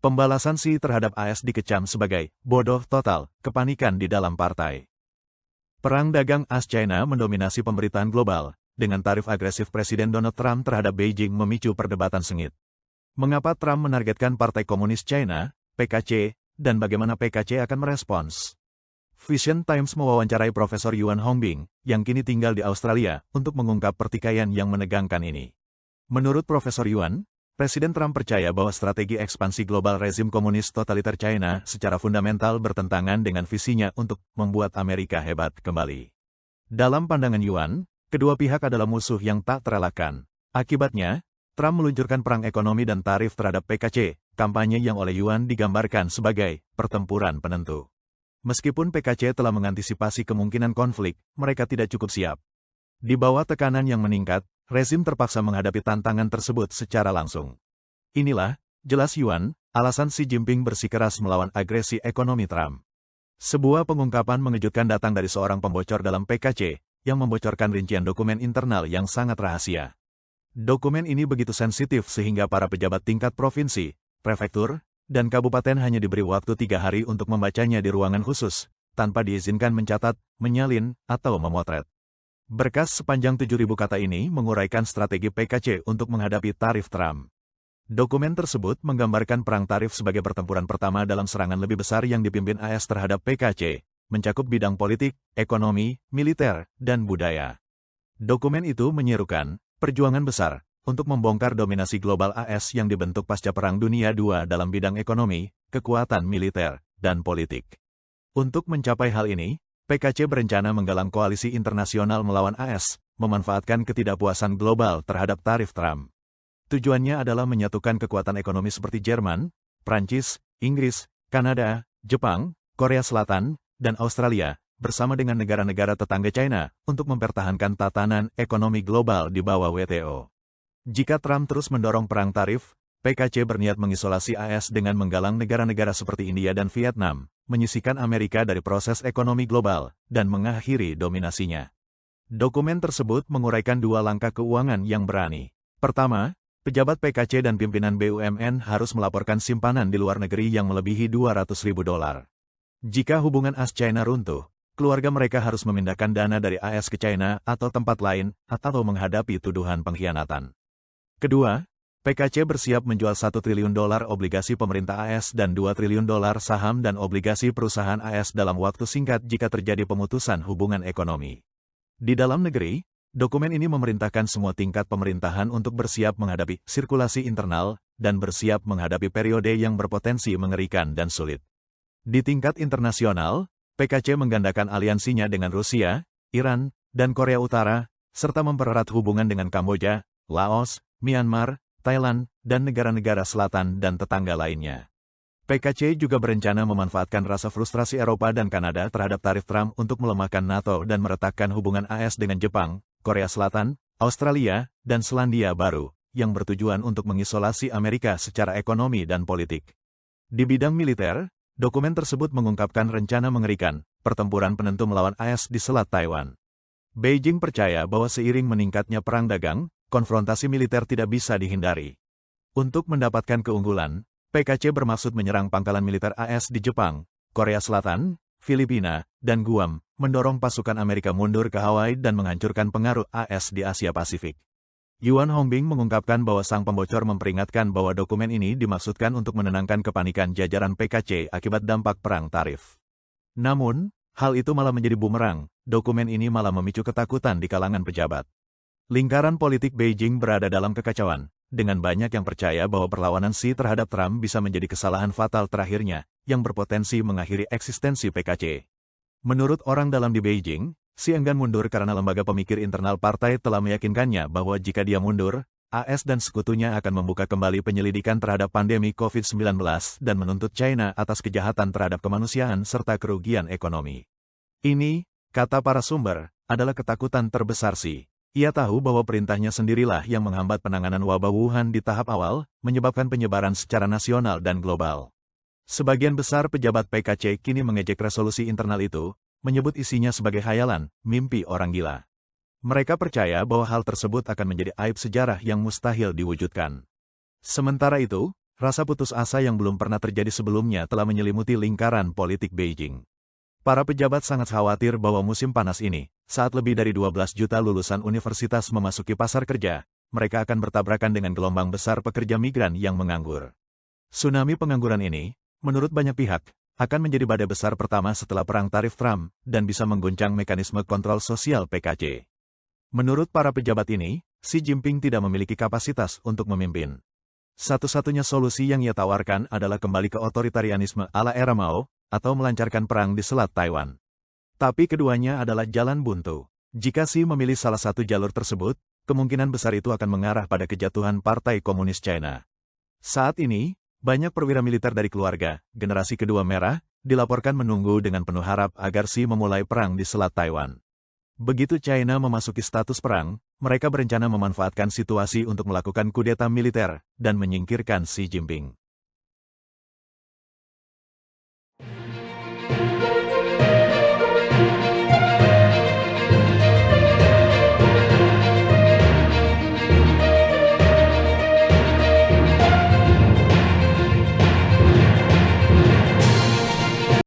Pembalasan Xi terhadap AS dikecam sebagai bodoh total, kepanikan di dalam partai. Perang dagang AS-China mendominasi pemberitaan global, dengan tarif agresif Presiden Donald Trump terhadap Beijing memicu perdebatan sengit. Mengapa Trump menargetkan Partai Komunis China, PKC, dan bagaimana PKC akan merespons? Vision Times mewawancarai Profesor Yuan Hongbing, yang kini tinggal di Australia, untuk mengungkap pertikaian yang menegangkan ini. Menurut Profesor Yuan, Presiden Trump percaya bahwa strategi ekspansi global rezim komunis totaliter China secara fundamental bertentangan dengan visinya untuk membuat Amerika hebat kembali. Dalam pandangan Yuan, kedua pihak adalah musuh yang tak terelakkan. Akibatnya, Trump meluncurkan perang ekonomi dan tarif terhadap PKC, kampanye yang oleh Yuan digambarkan sebagai pertempuran penentu. Meskipun PKC telah mengantisipasi kemungkinan konflik, mereka tidak cukup siap. Di bawah tekanan yang meningkat, rezim terpaksa menghadapi tantangan tersebut secara langsung. Inilah, jelas Yuan, alasan Xi Jinping bersikeras melawan agresi ekonomi Trump. Sebuah pengungkapan mengejutkan datang dari seorang pembocor dalam PKC, yang membocorkan rincian dokumen internal yang sangat rahasia. Dokumen ini begitu sensitif sehingga para pejabat tingkat provinsi, prefektur, dan kabupaten hanya diberi waktu 3 hari untuk membacanya di ruangan khusus, tanpa diizinkan mencatat, menyalin, atau memotret. Berkas sepanjang 7.000 kata ini menguraikan strategi PKC untuk menghadapi tarif Trump. Dokumen tersebut menggambarkan perang tarif sebagai pertempuran pertama dalam serangan lebih besar yang dipimpin AS terhadap PKC, mencakup bidang politik, ekonomi, militer, dan budaya. Dokumen itu menyerukan perjuangan besar untuk membongkar dominasi global AS yang dibentuk pasca Perang Dunia II dalam bidang ekonomi, kekuatan militer, dan politik. Untuk mencapai hal ini, PKC berencana menggalang koalisi internasional melawan AS, memanfaatkan ketidakpuasan global terhadap tarif Trump. Tujuannya adalah menyatukan kekuatan ekonomi seperti Jerman, Prancis, Inggris, Kanada, Jepang, Korea Selatan, dan Australia, bersama dengan negara-negara tetangga China, untuk mempertahankan tatanan ekonomi global di bawah WTO. Jika Trump terus mendorong perang tarif, PKC berniat mengisolasi AS dengan menggalang negara-negara seperti India dan Vietnam, menyisihkan Amerika dari proses ekonomi global, dan mengakhiri dominasinya. Dokumen tersebut menguraikan 2 langkah keuangan yang berani. Pertama, pejabat PKC dan pimpinan BUMN harus melaporkan simpanan di luar negeri yang melebihi $200.000. Jika hubungan AS-China runtuh, keluarga mereka harus memindahkan dana dari AS ke China atau tempat lain, atau menghadapi tuduhan pengkhianatan. Kedua, PKC bersiap menjual $1 triliun obligasi pemerintah AS dan $2 triliun saham dan obligasi perusahaan AS dalam waktu singkat jika terjadi pemutusan hubungan ekonomi. Di dalam negeri, dokumen ini memerintahkan semua tingkat pemerintahan untuk bersiap menghadapi sirkulasi internal dan bersiap menghadapi periode yang berpotensi mengerikan dan sulit. Di tingkat internasional, PKC menggandakan aliansinya dengan Rusia, Iran, dan Korea Utara, serta mempererat hubungan dengan Kamboja, Laos, Myanmar, Thailand, dan negara-negara selatan dan tetangga lainnya. PKC juga berencana memanfaatkan rasa frustrasi Eropa dan Kanada terhadap tarif Trump untuk melemahkan NATO dan meretakkan hubungan AS dengan Jepang, Korea Selatan, Australia, dan Selandia Baru, yang bertujuan untuk mengisolasi Amerika secara ekonomi dan politik. Di bidang militer, dokumen tersebut mengungkapkan rencana mengerikan, pertempuran penentu melawan AS di Selat Taiwan. Beijing percaya bahwa seiring meningkatnya perang dagang, konfrontasi militer tidak bisa dihindari. Untuk mendapatkan keunggulan, PKC bermaksud menyerang pangkalan militer AS di Jepang, Korea Selatan, Filipina, dan Guam, mendorong pasukan Amerika mundur ke Hawaii dan menghancurkan pengaruh AS di Asia Pasifik. Yuan Hongbing mengungkapkan bahwa sang pembocor memperingatkan bahwa dokumen ini dimaksudkan untuk menenangkan kepanikan jajaran PKC akibat dampak perang tarif. Namun, hal itu malah menjadi bumerang, dokumen ini malah memicu ketakutan di kalangan pejabat. Lingkaran politik Beijing berada dalam kekacauan, dengan banyak yang percaya bahwa perlawanan Xi terhadap Trump bisa menjadi kesalahan fatal terakhirnya, yang berpotensi mengakhiri eksistensi PKC. Menurut orang dalam di Beijing, Xi enggan mundur karena lembaga pemikir internal partai telah meyakinkannya bahwa jika dia mundur, AS dan sekutunya akan membuka kembali penyelidikan terhadap pandemi COVID-19 dan menuntut China atas kejahatan terhadap kemanusiaan serta kerugian ekonomi. Ini, kata para sumber, adalah ketakutan terbesar Xi. Ia tahu bahwa perintahnya sendirilah yang menghambat penanganan wabah Wuhan di tahap awal, menyebabkan penyebaran secara nasional dan global. Sebagian besar pejabat PKC kini mengejek resolusi internal itu, menyebut isinya sebagai khayalan, mimpi orang gila. Mereka percaya bahwa hal tersebut akan menjadi aib sejarah yang mustahil diwujudkan. Sementara itu, rasa putus asa yang belum pernah terjadi sebelumnya telah menyelimuti lingkaran politik Beijing. Para pejabat sangat khawatir bahwa musim panas ini, saat lebih dari 12 juta lulusan universitas memasuki pasar kerja, mereka akan bertabrakan dengan gelombang besar pekerja migran yang menganggur. Tsunami pengangguran ini, menurut banyak pihak, akan menjadi badai besar pertama setelah perang tarif Trump dan bisa mengguncang mekanisme kontrol sosial PKC. Menurut para pejabat ini, Xi Jinping tidak memiliki kapasitas untuk memimpin. Satu-satunya solusi yang ia tawarkan adalah kembali ke otoritarianisme ala era Mao, atau melancarkan perang di Selat Taiwan. Tapi keduanya adalah jalan buntu. Jika Xi memilih salah satu jalur tersebut, kemungkinan besar itu akan mengarah pada kejatuhan Partai Komunis China. Saat ini, banyak perwira militer dari keluarga, generasi kedua merah, dilaporkan menunggu dengan penuh harap agar Xi memulai perang di Selat Taiwan. Begitu China memasuki status perang, mereka berencana memanfaatkan situasi untuk melakukan kudeta militer dan menyingkirkan Xi Jinping.